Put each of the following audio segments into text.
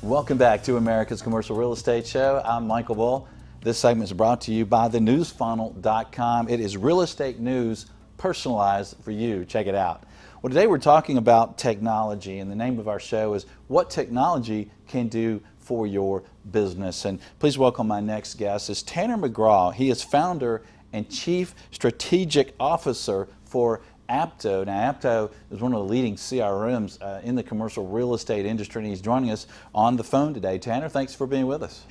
Welcome back to America's Commercial Real Estate Show. I'm Michael Bull. This segment is brought to you by thenewsfunnel.com. It is real estate news personalized for you. Check it out. Well, today we're talking about technology, and the name of our show is What Technology Can Do for Your Business. And please welcome my next guest is Tanner McGraw. He is founder and Chief Strategic Officer for Apto. Now, Apto is one of the leading CRMs in the commercial real estate industry, and he's joining us on the phone today. Tanner, thanks for being with us.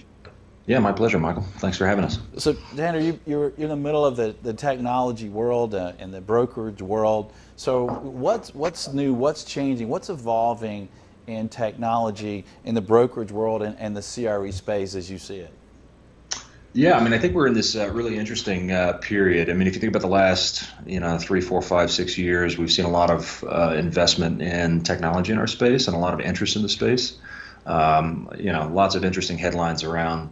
Yeah, my pleasure, Michael. Thanks for having us. So, Tanner, you're in the middle of the technology world and the brokerage world. So, what's new? What's changing? What's evolving in technology in the brokerage world and the CRE space as you see it? Yeah, I mean, I think we're in this really interesting period. I mean, if you think about the last, 3, 4, 5, 6 years, we've seen a lot of investment in technology in our space and a lot of interest in the space. Lots of interesting headlines around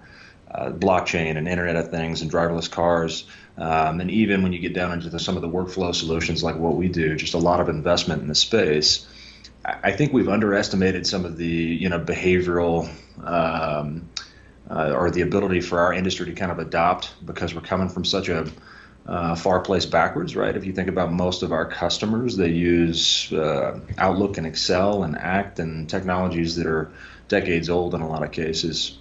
blockchain and Internet of Things and driverless cars. And even when you get down into some of the workflow solutions like what we do, just a lot of investment in the space. I think we've underestimated some of the, behavioral or the ability for our industry to kind of adopt, because we're coming from such a far place backwards, right? If you think about most of our customers, they use Outlook and Excel and ACT and technologies that are decades old in a lot of cases.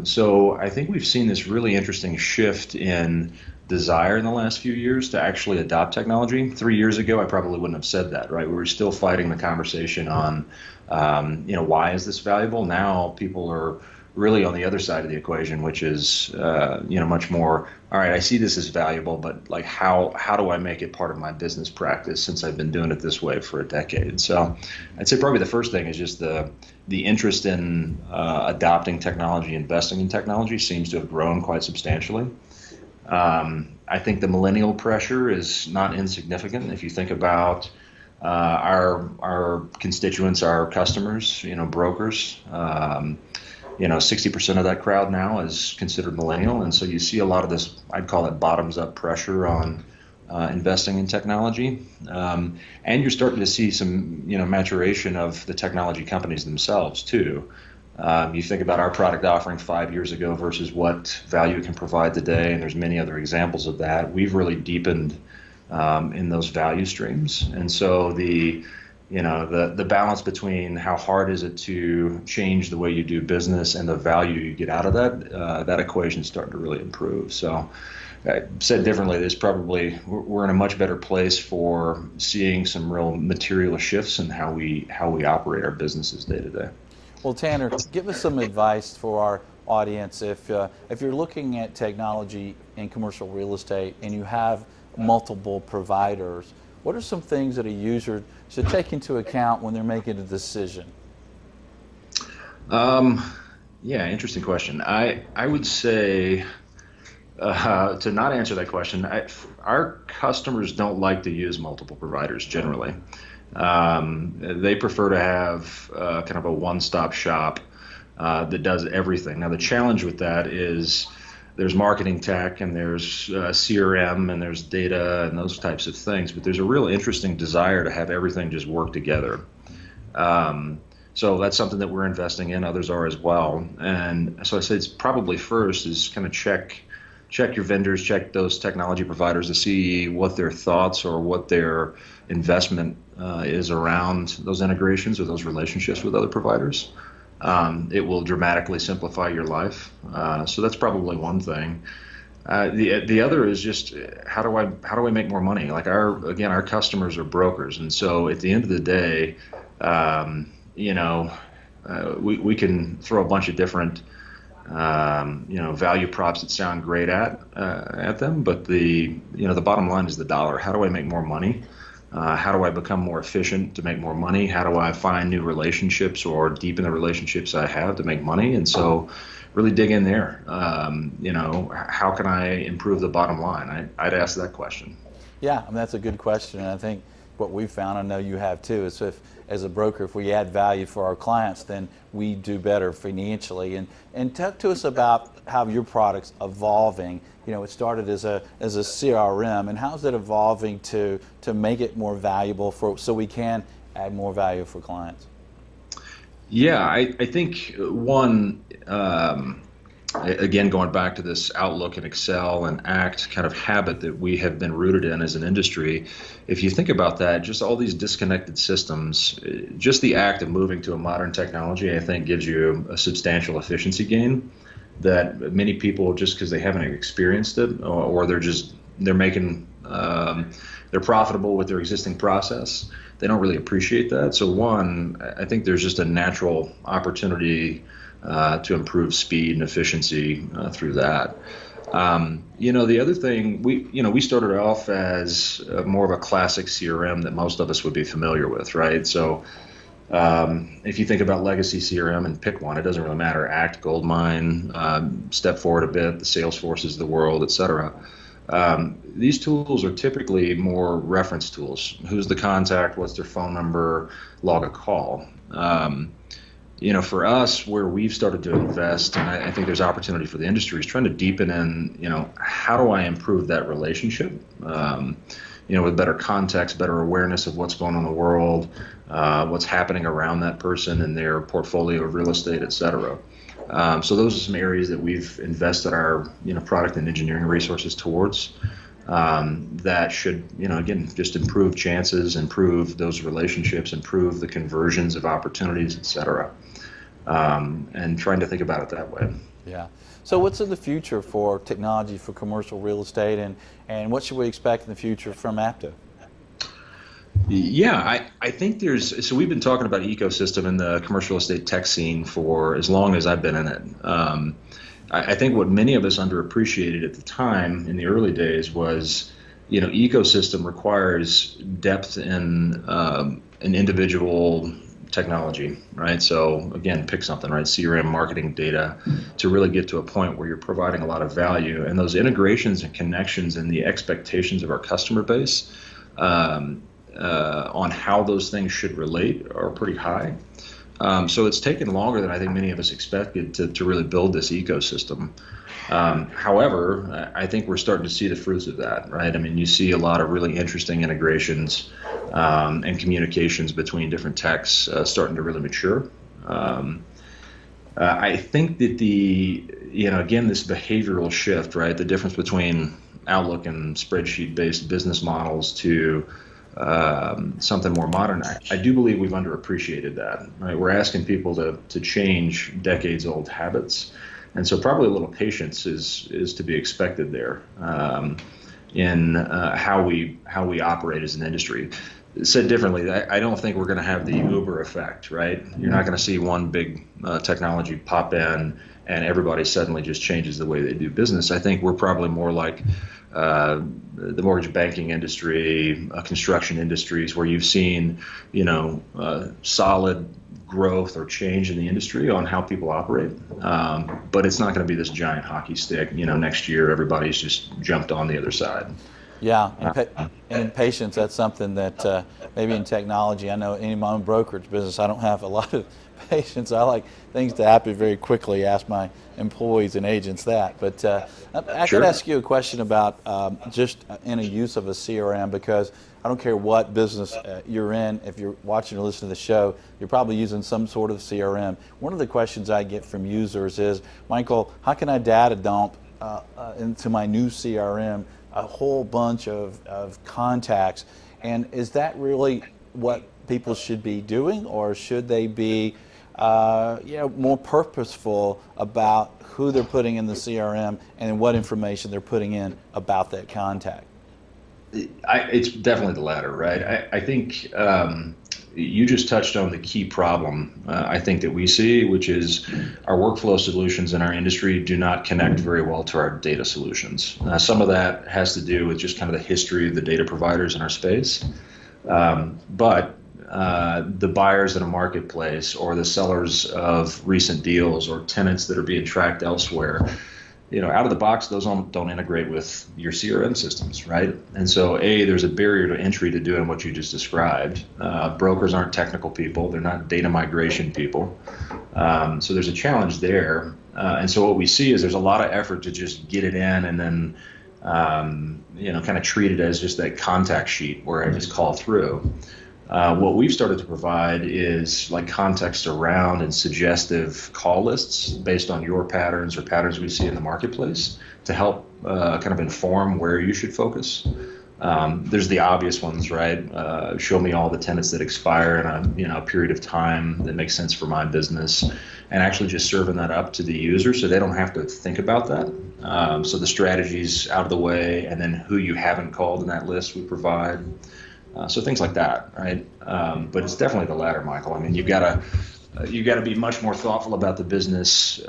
So I think we've seen this really interesting shift in desire in the last few years to actually adopt technology. 3 years ago, I probably wouldn't have said that, right? We were still fighting the conversation on, why is this valuable? Now people are really on the other side of the equation, which is, much more, all right, I see this as valuable, but like, how do I make it part of my business practice since I've been doing it this way for a decade? So I'd say probably the first thing is just the interest in adopting technology, investing in technology seems to have grown quite substantially. I think the millennial pressure is not insignificant. If you think about our constituents, our customers, brokers, 60% of that crowd now is considered millennial. And so you see a lot of this, I'd call it bottoms up pressure on investing in technology. And you're starting to see some, maturation of the technology companies themselves too. You think about our product offering 5 years ago versus what value it can provide today, and there's many other examples of that. We've really deepened in those value streams. And so the balance between how hard is it to change the way you do business and the value you get out of that equation is starting to really improve. So said differently, we're in a much better place for seeing some real material shifts in how we operate our businesses day to day. Well, Tanner, give us some advice for our audience. If you're looking at technology in commercial real estate and you have multiple providers, what are some things that a user should take into account when they're making a decision? Interesting question. I would say to not answer that question, our customers don't like to use multiple providers generally. They prefer to have kind of a one-stop shop that does everything. Now, the challenge with that is there's marketing tech and there's CRM and there's data and those types of things, but there's a real interesting desire to have everything just work together. So that's something that we're investing in. Others are as well. And so I say it's probably first is kind of check your vendors, check those technology providers to see what their thoughts or what their investment is around those integrations or those relationships with other providers. It will dramatically simplify your life. So that's probably one thing. The other is just how do I make more money? Like our customers are brokers, and so at the end of the day, we can throw a bunch of different value props that sound great at them, but the bottom line is the dollar. How do I make more money? How do I become more efficient to make more money? How do I find new relationships or deepen the relationships I have to make money? And so really dig in there. How can I improve the bottom line? I'd ask that question. Yeah, I mean, that's a good question. And I think what we found, I know you have too, is if as a broker, if we add value for our clients, then we do better financially. And talk to us about how your product's evolving. You know, it started as a CRM, and how's it evolving to make it more valuable so we can add more value for clients? Yeah, I think one, again, going back to this Outlook and Excel and Act kind of habit that we have been rooted in as an industry, if you think about that, just all these disconnected systems, just the act of moving to a modern technology, I think gives you a substantial efficiency gain that many people, just because they haven't experienced it, or they're making, they're profitable with their existing process, they don't really appreciate that. So one, I think there's just a natural opportunity to improve speed and efficiency through that. The other thing, we started off as more of a classic CRM that most of us would be familiar with, right? So if you think about legacy CRM and pick one, it doesn't really matter, Act, Goldmine, step forward a bit, the Salesforces of the world, et cetera. These tools are typically more reference tools. Who's the contact? What's their phone number? Log a call. For us, where we've started to invest, and I think there's opportunity for the industry, is trying to deepen in, how do I improve that relationship? With better context, better awareness of what's going on in the world, what's happening around that person and their portfolio of real estate, et cetera. So those are some areas that we've invested our, product and engineering resources towards. That should, again, just improve chances, improve those relationships, improve the conversions of opportunities, et cetera. And trying to think about it that way. Yeah. So what's in the future for technology for commercial real estate, and what should we expect in the future from Apto? Yeah, I think so we've been talking about ecosystem in the commercial real estate tech scene for as long as I've been in it. I think what many of us underappreciated at the time in the early days was, ecosystem requires depth in an individual technology, right? So again, pick something, right? CRM, marketing, data, to really get to a point where you're providing a lot of value, and those integrations and connections and the expectations of our customer base on how those things should relate are pretty high. So it's taken longer than I think many of us expected to really build this ecosystem. However, I think we're starting to see the fruits of that, right? I mean, you see a lot of really interesting integrations and communications between different techs starting to really mature. I think that again, this behavioral shift, right? The difference between Outlook and spreadsheet-based business models to something more modern. I do believe we've underappreciated that. Right? We're asking people to change decades-old habits, and so probably a little patience is to be expected there in how we operate as an industry. Said differently, I don't think we're going to have the Uber effect. Right? You're not going to see one big technology pop in and everybody suddenly just changes the way they do business. I think we're probably more like the mortgage banking industry, construction industries, where you've seen, solid growth or change in the industry on how people operate. But it's not going to be this giant hockey stick. Next year everybody's just jumped on the other side. Yeah, and in patience, that's something that maybe in technology, I know in my own brokerage business, I don't have a lot of patience. I like things to happen very quickly. Ask my employees and agents that. But I Sure. could ask you a question about just in a use of a CRM, because I don't care what business you're in. If you're watching or listening to the show, you're probably using some sort of CRM. One of the questions I get from users is, Michael, how can I data dump into my new CRM a whole bunch of contacts? And is that really what people should be doing, or should they be more purposeful about who they're putting in the CRM and what information they're putting in about that contact? It's definitely the latter, right? I think you just touched on the key problem I think that we see, which is our workflow solutions in our industry do not connect very well to our data solutions. Some of that has to do with just kind of the history of the data providers in our space. But the buyers in a marketplace or the sellers of recent deals or tenants that are being tracked elsewhere, out of the box, those don't integrate with your CRM systems, right? And so, there's a barrier to entry to doing what you just described. Brokers aren't technical people; they're not data migration people. So there's a challenge there. And so what we see is there's a lot of effort to just get it in, and then kind of treat it as just that contact sheet where I just call through. What we've started to provide is like context around and suggestive call lists based on your patterns or patterns we see in the marketplace to help kind of inform where you should focus. There's the obvious ones, right? Show me all the tenants that expire in a period of time that makes sense for my business, and actually just serving that up to the user so they don't have to think about that. So the strategy's out of the way, and then who you haven't called in that list we provide. So things like that, right? But it's definitely the latter, Michael. I mean, you've got to be much more thoughtful about the business.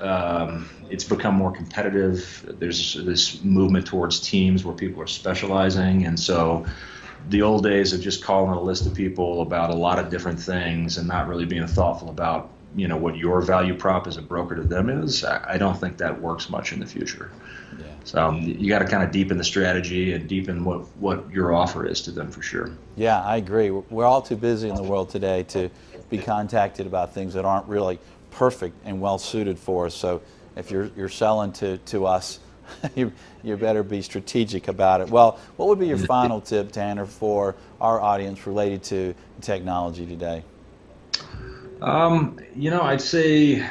It's become more competitive. There's this movement towards teams where people are specializing, and so the old days of just calling a list of people about a lot of different things and not really being thoughtful about what your value prop as a broker to them is, I don't think that works much in the future. Yeah. So you got to kind of deepen the strategy and deepen what your offer is to them for sure. Yeah, I agree. We're all too busy in the world today to be contacted about things that aren't really perfect and well suited for us. So if you're selling to us, you better be strategic about it. Well, what would be your final tip, Tanner, for our audience related to technology today? I'd say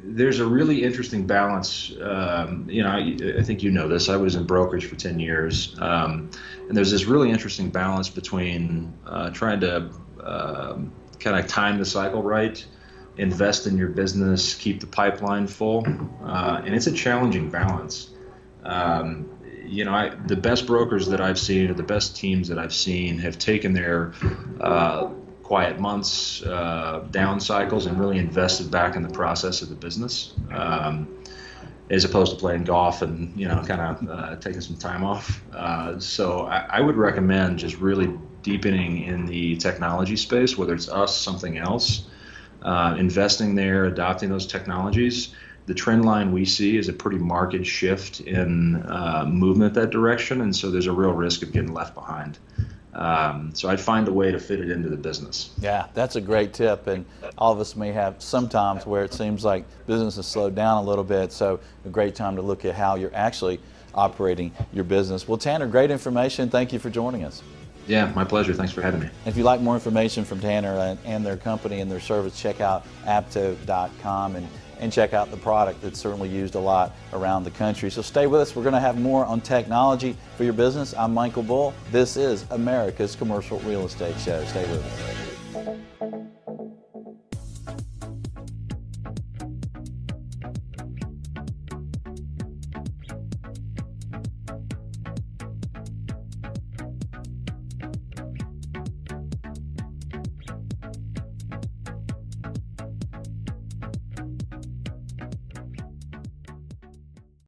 there's a really interesting balance. I think you know this. I was in brokerage for 10 years, and there's this really interesting balance between trying to kind of time the cycle right, invest in your business, keep the pipeline full, and it's a challenging balance. The best brokers that I've seen, or the best teams that I've seen, have taken their quiet months, down cycles, and really invested back in the process of the business, as opposed to playing golf and kind of taking some time off. So I would recommend just really deepening in the technology space, whether it's us, something else, investing there, adopting those technologies. The trend line we see is a pretty marked shift in movement that direction, and so there's a real risk of getting left behind. So I'd find a way to fit it into the business. Yeah, that's a great tip, and all of us may have sometimes where it seems like business has slowed down a little bit, so a great time to look at how you're actually operating your business. Well, Tanner, great information. Thank you for joining us. Yeah, my pleasure. Thanks for having me. If you'd like more information from Tanner and their company and their service, check out apto.com and check out the product that's certainly used a lot around the country. So stay with us. We're going to have more on technology for your business. I'm Michael Bull. This is America's Commercial Real Estate Show. Stay with us.